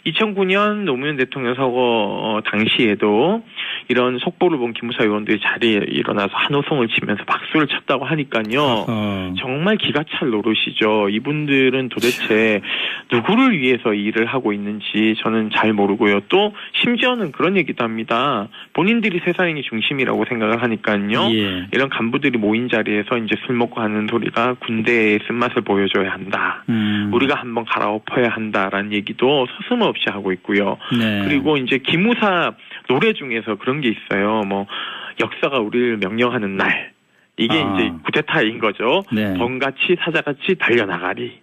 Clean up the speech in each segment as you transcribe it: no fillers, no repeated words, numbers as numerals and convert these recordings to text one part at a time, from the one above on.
2009년 노무현 대통령 선거 당시에도 이런 속보를 본 기무사 의원들이 자리에 일어나서 한호성을 치면서 박수를 쳤다고 하니까요. 정말 기가 찰 노릇이죠. 이분들은 도대체 누구를 위해서 일을 하고 있는지 저는 잘 모르고요. 또 심지어는 그런 얘기도 합니다. 본인들이 세상의 중심이라고 생각을 하니까요. 예. 이런 간부들이 모인 자리에서 이제 술 먹고 하는 소리가 군대의 쓴맛을 보여줘야 한다. 우리가 한번 갈아엎어야 한다라는 얘기도 서슴없이 하고 있고요. 네. 그리고 이제 기무사 노래 중에서 그런 게 있어요. 뭐 역사가 우리를 명령하는 날. 이게 이제 쿠데타인 거죠. 네. 범같이 사자같이 달려나가리.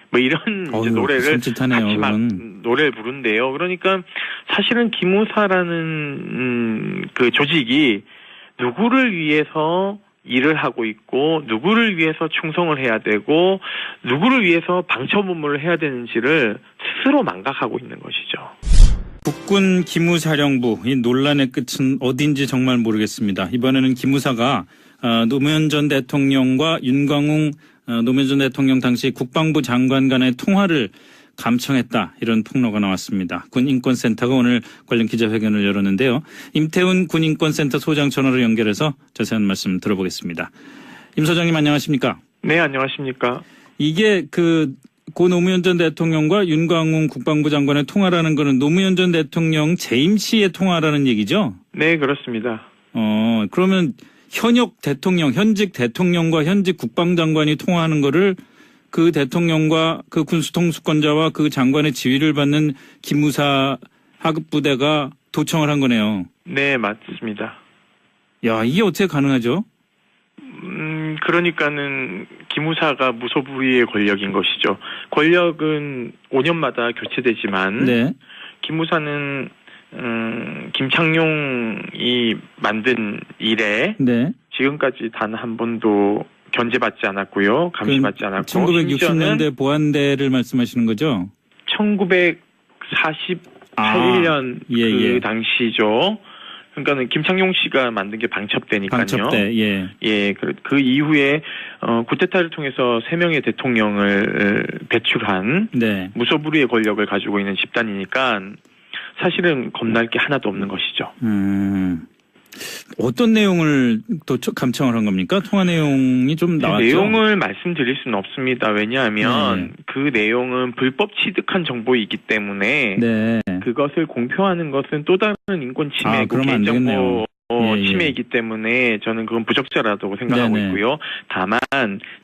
뭐 이런 이제 노래를 같이 막 노래를 부른대요. 그러니까 사실은 기무사라는 그 조직이 누구를 위해서 일을 하고 있고 누구를 위해서 충성을 해야 되고 누구를 위해서 방첩업무를 해야 되는지를 스스로 망각하고 있는 것이죠. 국군 기무사령부, 이 논란의 끝은 어딘지 정말 모르겠습니다. 이번에는 기무사가 노무현 전 대통령과 윤광웅 노무현 전 대통령 당시 국방부 장관 간의 통화를 감청했다, 이런 폭로가 나왔습니다. 군인권센터가 오늘 관련 기자회견을 열었는데요. 임태훈 군인권센터 소장 전화로 연결해서 자세한 말씀 들어보겠습니다. 임 소장님 안녕하십니까? 네, 안녕하십니까? 이게 고 노무현 전 대통령과 윤광웅 국방부 장관의 통화라는 거는 노무현 전 대통령 재임 시의 통화라는 얘기죠? 네, 그렇습니다. 그러면 현직 대통령과 현직 국방장관이 통화하는 거를 그 대통령과 그 군수통수권자와 그 장관의 지휘를 받는 기무사 하급부대가 도청을 한 거네요. 네, 맞습니다. 야, 이게 어떻게 가능하죠? 그러니까는 기무사가 무소불위의 권력인 것이죠. 권력은 5년마다 교체되지만 네. 기무사는 김창룡이 만든 이래 네. 지금까지 단 한 번도 견제받지 않았고요. 감시받지 않았고. 1960년대 보안대를 말씀하시는 거죠? 1948년 그 당시죠. 그러니까는 김창룡 씨가 만든 게 방첩대니까요. 방첩대, 예. 예, 그 이후에 쿠데타를 통해서 3명의 대통령을 배출한 네. 무소불위의 권력을 가지고 있는 집단이니까 사실은 겁날 게 하나도 없는 것이죠. 어떤 내용을 또 감청을 한 겁니까? 통화 내용이 좀 나왔죠? 내용을 말씀드릴 수는 없습니다. 왜냐하면 그 내용은 불법 취득한 정보이기 때문에 네. 그것을 공표하는 것은 또 다른 인권 침해고 개인정보 침해이기 때문에 저는 그건 부적절하다고 생각하고 네네. 있고요. 다만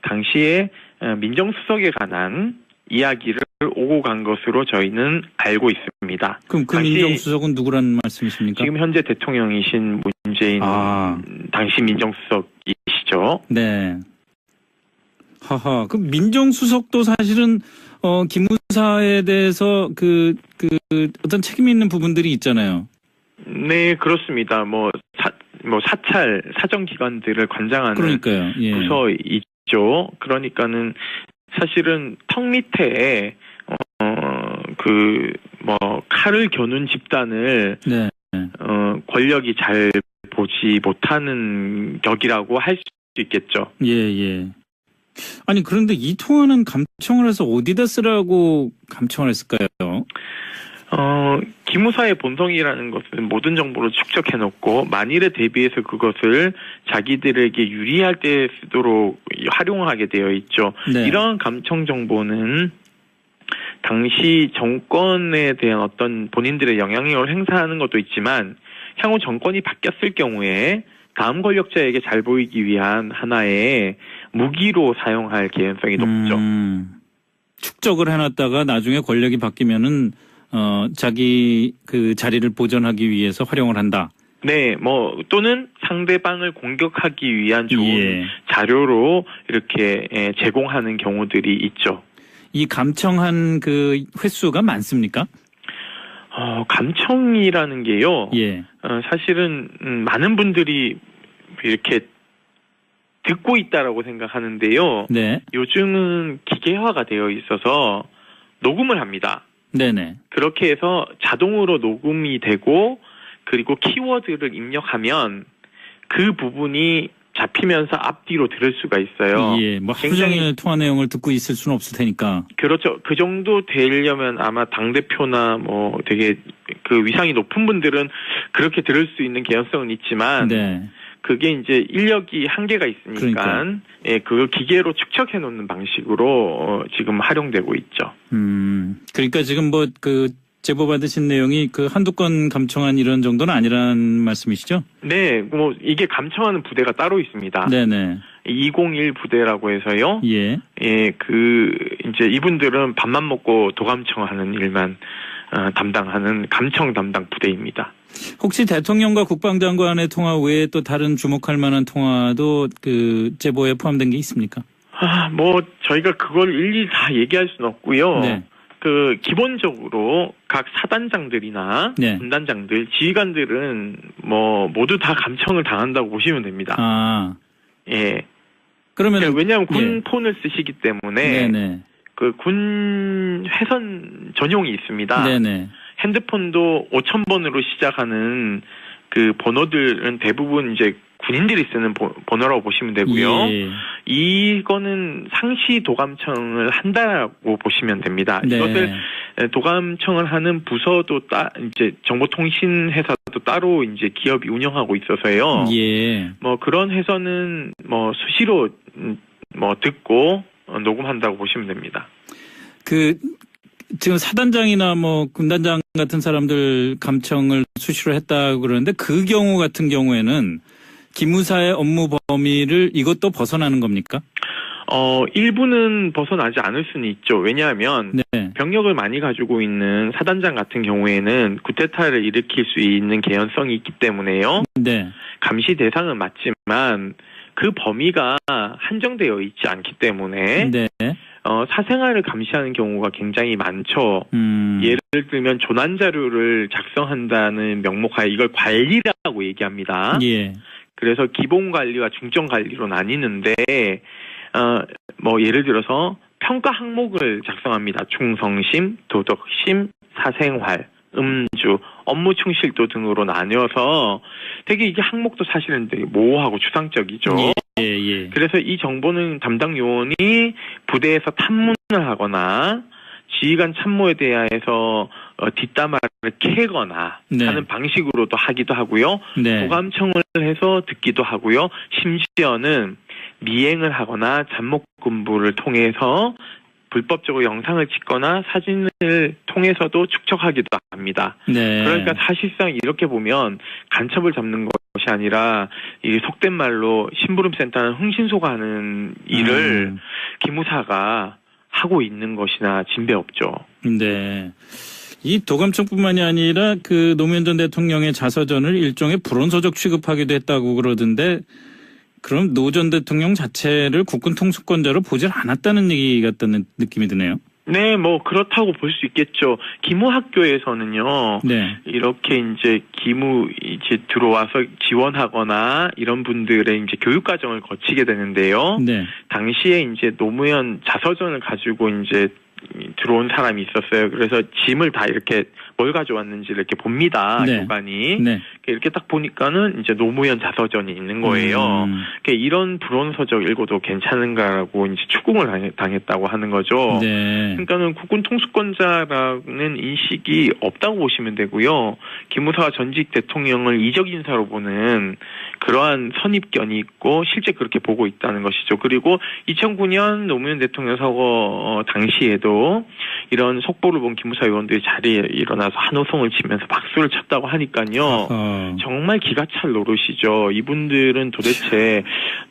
당시에 민정수석에 관한 이야기를 오고 간 것으로 저희는 알고 있습니다. 그럼 그 민정수석은 누구라는 말씀이십니까? 지금 현재 대통령이신 문재인 당시 민정수석이시죠. 네. 하하. 그 민정수석도 사실은 기무사에 대해서 어떤 책임 있는 부분들이 있잖아요. 네, 그렇습니다. 사찰 사정기관들을 관장하는 그러니까요. 예. 부서이죠. 그러니까는 사실은 턱 밑에 칼을 겨눈 집단을 네. 권력이 잘 보지 못하는 격이라고 할 수 있겠죠. 예, 예. 아니 그런데 이 통화는 감청을 해서 어디다 쓰라고 감청을 했을까요? 기무사의 본성이라는 것은 모든 정보를 축적해놓고 만일에 대비해서 그것을 자기들에게 유리할 때 쓰도록 활용하게 되어 있죠. 네. 이러한 감청 정보는 당시 정권에 대한 어떤 본인들의 영향력을 행사하는 것도 있지만 향후 정권이 바뀌었을 경우에 다음 권력자에게 잘 보이기 위한 하나의 무기로 사용할 개연성이 높죠. 축적을 해놨다가 나중에 권력이 바뀌면은 자기 그 자리를 보존하기 위해서 활용을 한다. 네, 또는 상대방을 공격하기 위한 좋은 자료로 이렇게 제공하는 경우들이 있죠. 이 감청한 그 횟수가 많습니까? 감청이라는 게요. 예. 사실은 많은 분들이 이렇게 듣고 있다라고 생각하는데요. 네. 요즘은 기계화가 되어 있어서 녹음을 합니다. 네네. 그렇게 해서 자동으로 녹음이 되고 그리고 키워드를 입력하면 그 부분이 잡히면서 앞뒤로 들을 수가 있어요. 예, 뭐 하루 종일 통화 내용을 듣고 있을 수는 없을 테니까. 그렇죠. 그 정도 되려면 아마 당대표나 뭐 되게 그 위상이 높은 분들은 그렇게 들을 수 있는 개연성은 있지만 네. 그게 이제 인력이 한계가 있으니까 예, 그걸 기계로 축적해 놓는 방식으로 지금 활용되고 있죠. 그러니까 지금 뭐 그 제보 받으신 내용이 그 한두 건 감청한 이런 정도는 아니라는 말씀이시죠? 네, 뭐 이게 감청하는 부대가 따로 있습니다. 네네. 201 부대라고 해서요. 예. 예, 그 이제 이분들은 밥만 먹고 도감청하는 일만 담당하는 감청 담당 부대입니다. 혹시 대통령과 국방장관의 통화 외에 또 다른 주목할 만한 통화도 그 제보에 포함된 게 있습니까? 뭐 저희가 그걸 일일이 다 얘기할 수는 없고요. 네. 그 기본적으로 각 사단장들이나 네. 군단장들, 지휘관들은 뭐 모두 다 감청을 당한다고 보시면 됩니다. 아. 예. 그러면 그러니까 왜냐하면 군 예. 폰을 쓰시기 때문에 네네. 그 군 회선 전용이 있습니다. 네네. 핸드폰도 5,000번으로 시작하는 그 번호들은 대부분 이제 군인들이 쓰는 번호라고 보시면 되고요. 예. 이거는 상시 도감청을 한다고 보시면 됩니다. 네. 이것을 도감청을 하는 부서도 이제 정보통신 회사도 따로 이제 기업이 운영하고 있어서요. 예. 뭐 그런 회사는 뭐 수시로 뭐 듣고 녹음한다고 보시면 됩니다. 그 지금 사단장이나 뭐 군단장 같은 사람들 감청을 수시로 했다고 그러는데 그 경우 같은 경우에는 기무사의 업무 범위를 이것도 벗어나는 겁니까? 일부는 벗어나지 않을 수는 있죠. 왜냐하면 네. 병력을 많이 가지고 있는 사단장 같은 경우에는 쿠데타를 일으킬 수 있는 개연성이 있기 때문에요. 네. 감시 대상은 맞지만 그 범위가 한정되어 있지 않기 때문에 네. 사생활을 감시하는 경우가 굉장히 많죠. 예를 들면 조난 자료를 작성한다는 명목하에 이걸 관리라고 얘기합니다. 예. 그래서 기본 관리와 중점 관리로 나뉘는데 뭐 예를 들어서 평가 항목을 작성합니다. 충성심, 도덕심, 사생활, 음주, 업무 충실도 등으로 나뉘어서 되게 이게 항목도 사실은 되게 모호하고 추상적이죠. 예. 그래서 이 정보는 담당 요원이 부대에서 탐문을 하거나 지휘관 참모에 대하여서 뒷담화를 캐거나 네. 하는 방식으로도 하기도 하고요. 네. 도감청을 해서 듣기도 하고요. 심지어는 미행을 하거나 잠복근무를 통해서 불법적으로 영상을 찍거나 사진을 통해서도 축적하기도 합니다. 네. 그러니까 사실상 이렇게 보면 간첩을 잡는 것이 아니라 이 속된 말로 심부름센터는 흥신소가하는 일을 기무사가 하고 있는 것이나 진배없죠. 네. 이 도감청뿐만이 아니라 그 노무현 전 대통령의 자서전을 일종의 불온서적 취급하기도 했다고 그러던데 그럼 노 전 대통령 자체를 국군 통수권자로 보질 않았다는 얘기 같다는 느낌이 드네요. 네, 뭐 그렇다고 볼 수 있겠죠. 기무학교에서는요. 네. 이렇게 이제 기무 이제 들어와서 지원하거나 이런 분들의 이제 교육 과정을 거치게 되는데요. 네. 당시에 이제 노무현 자서전을 가지고 이제 들어온 사람이 있었어요. 그래서 짐을 다 이렇게 뭘 가져왔는지 이렇게 봅니다. 네. 교관이. 네. 이렇게 딱 보니까는 이제 노무현 자서전이 있는 거예요. 이런 불온서적 읽어도 괜찮은가라고 이제 추궁을 당했다고 하는 거죠. 네. 그러니까는 국군 통수권자라는 인식이 없다고 보시면 되고요. 기무사가 전직 대통령을 이적 인사로 보는 그러한 선입견이 있고 실제 그렇게 보고 있다는 것이죠. 그리고 2009년 노무현 대통령 서거 당시에도 이런 속보를 본 기무사 의원들이 자리에 일어나서 한호성을 치면서 박수를 쳤다고 하니까요. 정말 기가 찰 노릇이죠. 이분들은 도대체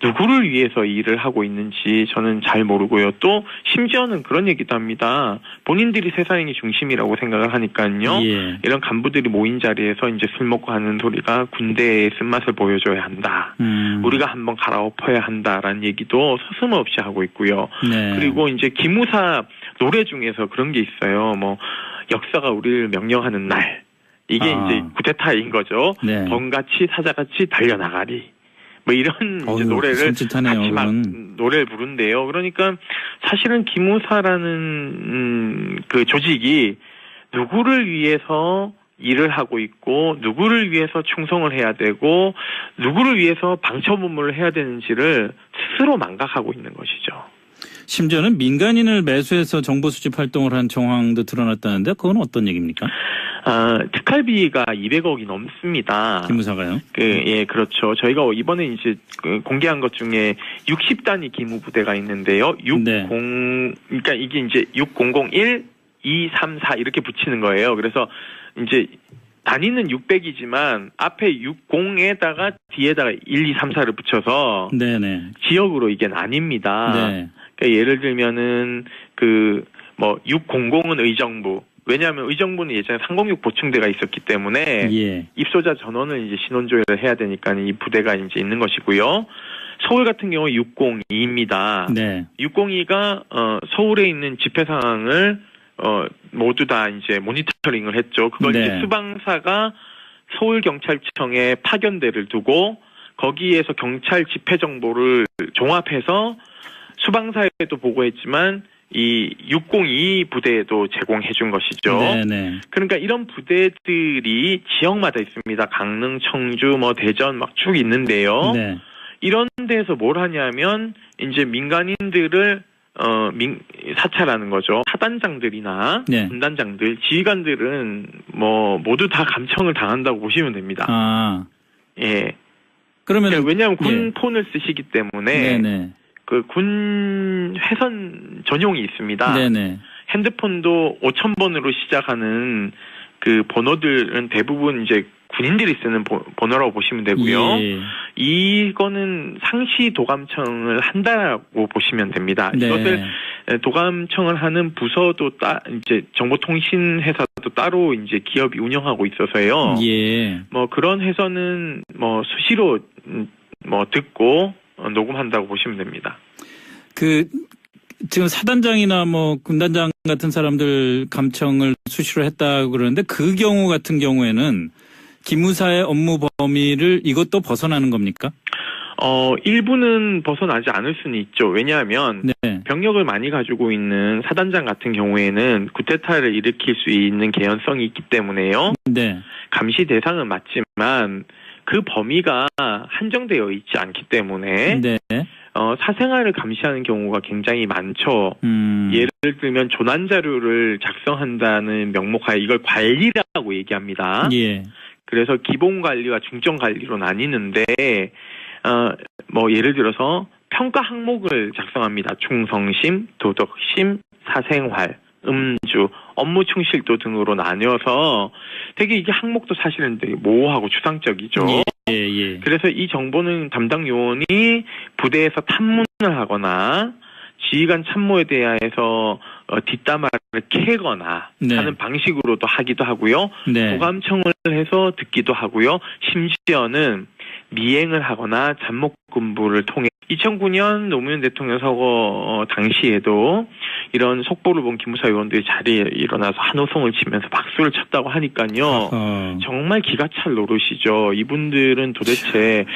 누구를 위해서 일을 하고 있는지 저는 잘 모르고요. 또 심지어는 그런 얘기도 합니다. 본인들이 세상의 중심이라고 생각을 하니까요. 예. 이런 간부들이 모인 자리에서 이제 술 먹고 하는 소리가 군대의 쓴맛을 보여줘야 한다. 우리가 한번 갈아엎어야 한다라는 얘기도 서슴없이 하고 있고요. 네. 그리고 이제 기무사 노래 중에서 그런 게 있어요. 뭐 역사가 우리를 명령하는 날. 이게 이제 쿠데타인 거죠. 네. 범같이 사자같이 달려나가리. 뭐 이런 이제 노래를 같이 막 노래를 부른대요. 그러니까 사실은 기무사라는 그 조직이 누구를 위해서 일을 하고 있고 누구를 위해서 충성을 해야 되고 누구를 위해서 방첩업무를 해야 되는지를 스스로 망각하고 있는 것이죠. 심지어는 민간인을 매수해서 정보 수집 활동을 한 정황도 드러났다는데 그건 어떤 얘기입니까? 특활비가 200억이 넘습니다. 기무사가요? 예, 그렇죠. 저희가 이번에 이제 공개한 것 중에 60단위 기무부대가 있는데요. 그러니까 이게 이제 6001, 2, 3, 4 이렇게 붙이는 거예요. 그래서 이제 단위는 600이지만 앞에 60에다가 뒤에다가 1, 2, 3, 4를 붙여서 네네. 지역으로 이게 나뉩니다. 네. 그러니까 예를 들면은 600은 의정부. 왜냐하면 의정부는 예전에 306 보충대가 있었기 때문에 예. 입소자 전원을 이제 신원조회를 해야 되니까 이 부대가 이제 있는 것이고요. 서울 같은 경우 602입니다. 네. 602가 서울에 있는 집회 상황을 모두 다 이제 모니터링을 했죠. 그걸 네. 이제 수방사가 서울경찰청에 파견대를 두고 거기에서 경찰 집회 정보를 종합해서 수방사에도 보고했지만 이 602 부대에도 제공해 준 것이죠. 네네. 그러니까 이런 부대들이 지역마다 있습니다. 강릉, 청주, 대전 막 쭉 있는데요. 네. 이런 데서 뭘 하냐면 이제 민간인들을 사찰하는 거죠. 사단장들이나 네. 군단장들, 지휘관들은 모두 다 감청을 당한다고 보시면 됩니다. 아. 예. 그러면 왜냐하면 군 폰을 쓰시기 때문에 네네. 그 군 회선 전용이 있습니다. 네네. 핸드폰도 5000번으로 시작하는 그 번호들은 대부분 이제 군인들이 쓰는 번호라고 보시면 되고요. 예. 이거는 상시 도감청을 한다고 보시면 됩니다. 네. 이것을 도감청을 하는 부서도 이제 정보통신 회사도 따로 이제 기업이 운영하고 있어서요. 예. 그런 회사는 수시로 듣고 녹음한다고 보시면 됩니다. 지금 사단장이나 군단장 같은 사람들 감청을 수시로 했다고 그러는데 그 경우 같은 경우에는 기무사의 업무 범위를 이것도 벗어나는 겁니까? 일부는 벗어나지 않을 수는 있죠. 왜냐하면 네. 병력을 많이 가지고 있는 사단장 같은 경우에는 쿠데타를 일으킬 수 있는 개연성이 있기 때문에요. 네. 감시 대상은 맞지만 그 범위가 한정되어 있지 않기 때문에 네. 사생활을 감시하는 경우가 굉장히 많죠. 예를 들면 조난 자료를 작성한다는 명목하에 이걸 관리라고 얘기합니다. 예. 그래서 기본 관리와 중점 관리로 나뉘는데 예를 들어서 평가 항목을 작성합니다. 충성심, 도덕심, 사생활, 음주, 업무 충실도 등으로 나뉘어서 되게 이게 항목도 사실은 되게 모호하고 추상적이죠. 예, 예. 그래서 이 정보는 담당 요원이 부대에서 탐문을 하거나 지휘관 참모에 대해서 뒷담화를 캐거나 네. 하는 방식으로도 하기도 하고요. 네. 도감청을 해서 듣기도 하고요. 심지어는 미행을 하거나 잠복근무를 통해 2009년 노무현 대통령 서거 당시에도 이런 속보를 본 기무사 요원들이 자리에 일어나서 한호성을 치면서 박수를 쳤다고 하니까요. 정말 기가 찰 노릇이죠. 이분들은 도대체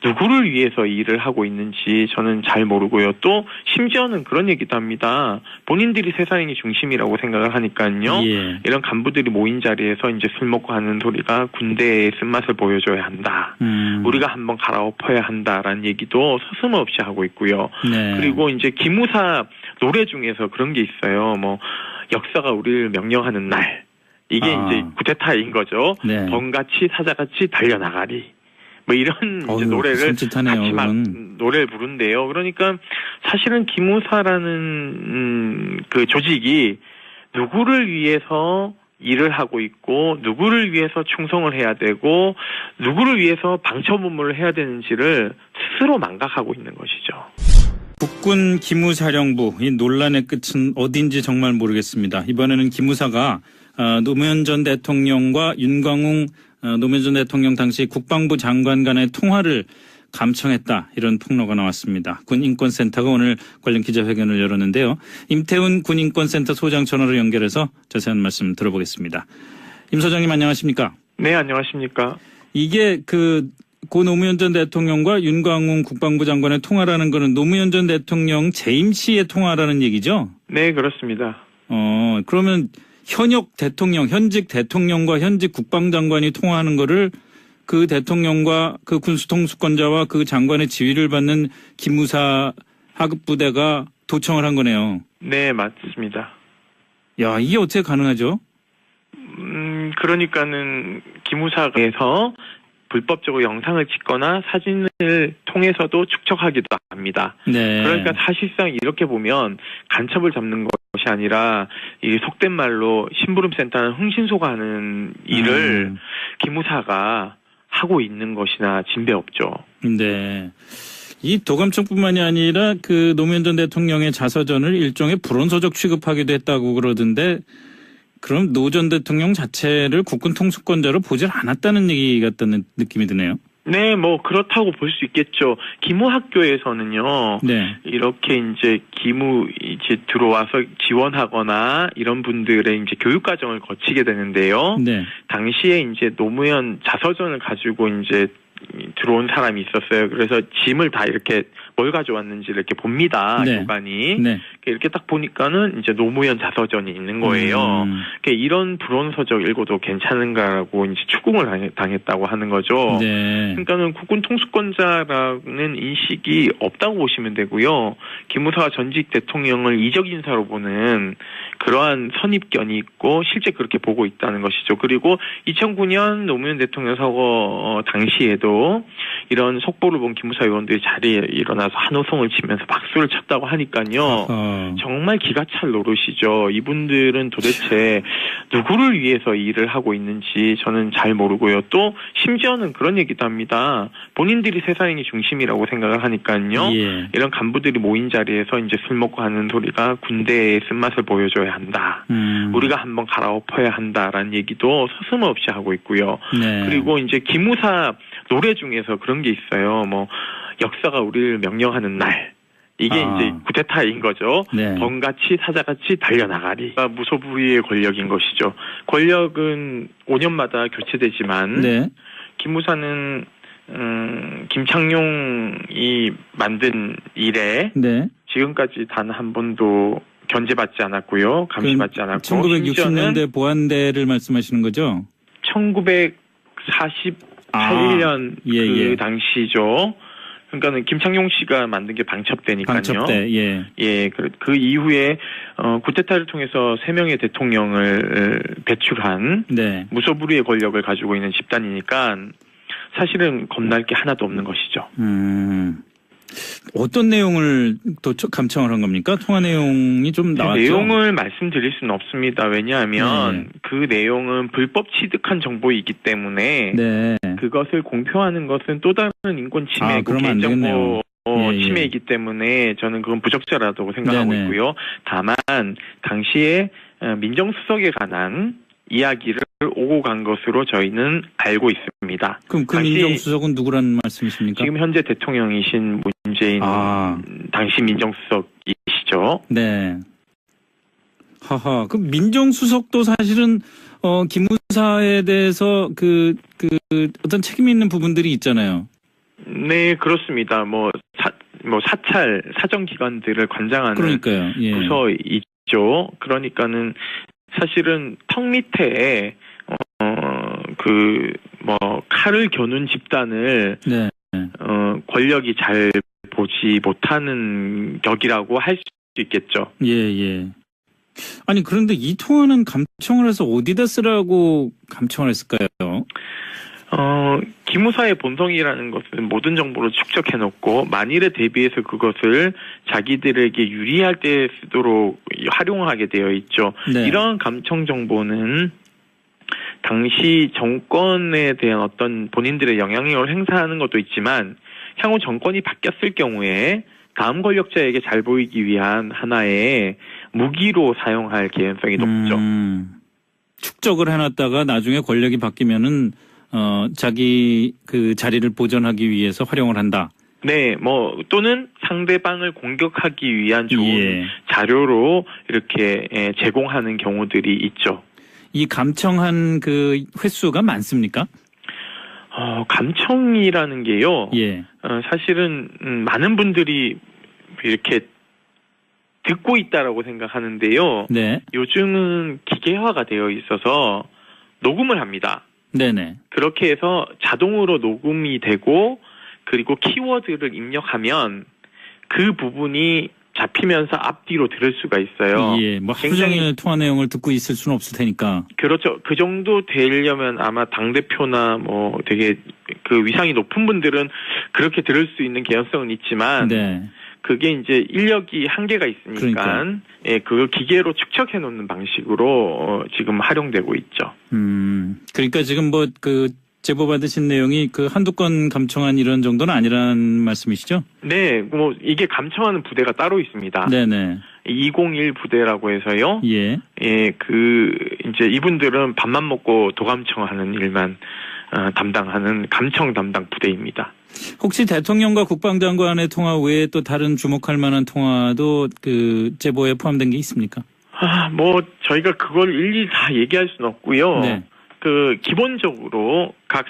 누구를 위해서 일을 하고 있는지 저는 잘 모르고요. 또 심지어는 그런 얘기도 합니다. 본인들이 세상이 중심이라고 생각을 하니까요. 예. 이런 간부들이 모인 자리에서 이제 술 먹고 하는 소리가 군대의 쓴맛을 보여줘야 한다. 우리가 한번 갈아엎어야 한다라는 얘기도 서슴없이 하고 있고요. 네. 그리고 이제 기무사 노래 중에서 그런 게 있어요. 역사가 우리를 명령하는 날. 이게 이제 쿠데타인 거죠. 네. 범같이 사자같이 달려나가리. 이런 이제 노래를 같이 막 노래를 부른대요. 그러니까 사실은 기무사라는 그 조직이 누구를 위해서 일을 하고 있고 누구를 위해서 충성을 해야 되고 누구를 위해서 방첩업무를 해야 되는지를 스스로 망각하고 있는 것이죠. 국군 기무사령부 이 논란의 끝은 어딘지 정말 모르겠습니다. 이번에는 기무사가 노무현 전 대통령과 윤광웅 노무현 전 대통령 당시 국방부 장관 간의 통화를 감청했다. 이런 폭로가 나왔습니다. 군인권센터가 오늘 관련 기자회견을 열었는데요. 임태훈 군인권센터 소장 전화로 연결해서 자세한 말씀 들어보겠습니다. 임 소장님 안녕하십니까? 네, 안녕하십니까? 이게 고 노무현 전 대통령과 윤광웅 국방부 장관의 통화라는 거는 노무현 전 대통령 재임 시의 통화라는 얘기죠? 네, 그렇습니다. 그러면 현역 대통령, 현직 대통령과 현직 국방장관이 통화하는 거를 그 대통령과 그 군수통수권자와 그 장관의 지휘를 받는 기무사 하급 부대가 도청을 한 거네요. 네, 맞습니다. 야, 이게 어떻게 가능하죠? 그러니까는 기무사에서 불법적으로 영상을 찍거나 사진을 통해서도 축적하기도 합니다. 네. 그러니까 사실상 이렇게 보면 간첩을 잡는 것이 아니라 이 속된 말로 심부름센터는 흥신소가 하는 일을 기무사가 하고 있는 것이나 진배 없죠. 네. 이 도감청뿐만이 아니라 그 노무현 전 대통령의 자서전을 일종의 불온서적 취급하기도 했다고 그러던데, 그럼 노 전 대통령 자체를 국군 통수권자로 보질 않았다는 얘기 같다는 느낌이 드네요. 네, 뭐 그렇다고 볼 수 있겠죠. 기무학교에서는요, 네. 이렇게 이제 기무 이제 들어와서 지원하거나 이런 분들의 이제 교육 과정을 거치게 되는데요. 네. 당시에 이제 노무현 자서전을 가지고 이제 들어온 사람이 있었어요. 그래서 짐을 다 이렇게 뭘 가져왔는지 이렇게 봅니다. 네. 교관이. 네. 이렇게 딱 보니까는 이제 노무현 자서전이 있는 거예요. 이런 불온서적 읽어도 괜찮은가라고 이제 추궁을 당했다고 하는 거죠. 네. 그러니까는 국군 통수권자라는 인식이 없다고 보시면 되고요. 기무사가 전직 대통령을 이적 인사로 보는 그러한 선입견이 있고 실제 그렇게 보고 있다는 것이죠. 그리고 2009년 노무현 대통령 서거 당시에도 이런 속보를 본 기무사 의원들이 자리에 일어나서 한호성을 치면서 박수를 쳤다고 하니까요. 정말 기가 찰 노릇이죠. 이분들은 도대체 누구를 위해서 일을 하고 있는지 저는 잘 모르고요. 또 심지어는 그런 얘기도 합니다. 본인들이 세상의 중심이라고 생각을 하니까요. 예. 이런 간부들이 모인 자리에서 이제 술 먹고 하는 소리가 군대의 쓴맛을 보여줘야 한다. 우리가 한번 갈아엎어야 한다라는 얘기도 서슴없이 하고 있고요. 네. 그리고 이제 기무사 노래 중에서 그런 게 있어요. 뭐 역사가 우리를 명령하는 날. 이게 이제 쿠데타인 거죠. 네. 범같이 사자같이 달려나가리. 무소불위의 권력인 것이죠. 권력은 5년마다 교체되지만 네. 기무사는 김창룡이 만든 이래 네. 지금까지 단 한 번도 견제받지 않았고요. 감시받지 않았고 1960년대 보안대를 말씀하시는 거죠? 1948년 그 당시죠. 그러니까는 김창룡 씨가 만든 게 방첩대니까요. 방첩대, 예. 예, 그 이후에 쿠데타를 통해서 3명의 대통령을 배출한 네. 무소불위의 권력을 가지고 있는 집단이니까 사실은 겁날 게 하나도 없는 것이죠. 어떤 내용을 또 감청을 한 겁니까? 통화 내용이 좀 나왔죠? 내용을 말씀드릴 수는 없습니다. 왜냐하면 그 내용은 불법 취득한 정보이기 때문에 네. 그것을 공표하는 것은 또 다른 인권 침해고 개인정보 침해이기 때문에 저는 그건 부적절하다고 생각하고 있고요. 다만 당시에 민정수석에 관한 이야기를 오고 간 것으로 저희는 알고 있습니다. 그럼 그 민정수석은 누구라는 말씀이십니까? 지금 현재 대통령이신 문재인 당시 민정수석이시죠. 네. 하하. 그 민정수석도 사실은 기무사에 대해서 그 어떤 책임 있는 부분들이 있잖아요. 네, 그렇습니다. 사찰 사정기관들을 관장하는 그러니까요. 예. 부서 있죠. 그러니까는 사실은 턱 밑에 칼을 겨눈 집단을 네. 권력이 잘 보지 못하는 격이라고 할 수 있겠죠. 예. 아니 그런데 이 통화는 감청을 해서 어디다 쓰라고 감청을 했을까요? 기무사의 본성이라는 것은 모든 정보를 축적해놓고 만일에 대비해서 그것을 자기들에게 유리할 때 쓰도록 활용하게 되어 있죠. 네. 이러한 감청 정보는 당시 정권에 대한 어떤 본인들의 영향력을 행사하는 것도 있지만 향후 정권이 바뀌었을 경우에 다음 권력자에게 잘 보이기 위한 하나의 무기로 사용할 개연성이 높죠. 축적을 해놨다가 나중에 권력이 바뀌면은 자기 그 자리를 보존하기 위해서 활용을 한다. 네, 또는 상대방을 공격하기 위한 좋은 자료로 이렇게 제공하는 경우들이 있죠. 이 감청한 그 횟수가 많습니까? 감청이라는 게요. 예. 사실은 많은 분들이 이렇게 듣고 있다라고 생각하는데요. 네. 요즘은 기계화가 되어 있어서 녹음을 합니다. 네네. 그렇게 해서 자동으로 녹음이 되고 그리고 키워드를 입력하면 그 부분이 잡히면서 앞뒤로 들을 수가 있어요. 예, 뭐 하루 종일 통화 내용을 듣고 있을 수는 없을 테니까. 그렇죠. 그 정도 되려면 아마 당대표나 뭐 되게 그 위상이 높은 분들은 그렇게 들을 수 있는 개연성은 있지만 네. 그게 이제 인력이 한계가 있으니까 그러니까. 예, 그걸 기계로 축적해 놓는 방식으로 지금 활용되고 있죠. 그러니까 지금 뭐 그 제보 받으신 내용이 그 한두 건 감청한 이런 정도는 아니라는 말씀이시죠? 네, 뭐 이게 감청하는 부대가 따로 있습니다. 네네. 201 부대라고 해서요. 예. 예, 그 이제 이분들은 밥만 먹고 도감청하는 일만 담당하는 감청 담당 부대입니다. 혹시 대통령과 국방장관의 통화 외에 또 다른 주목할 만한 통화도 그 제보에 포함된 게 있습니까? 뭐 저희가 그걸 일일이 다 얘기할 수는 없고요. 네. 그 기본적으로 각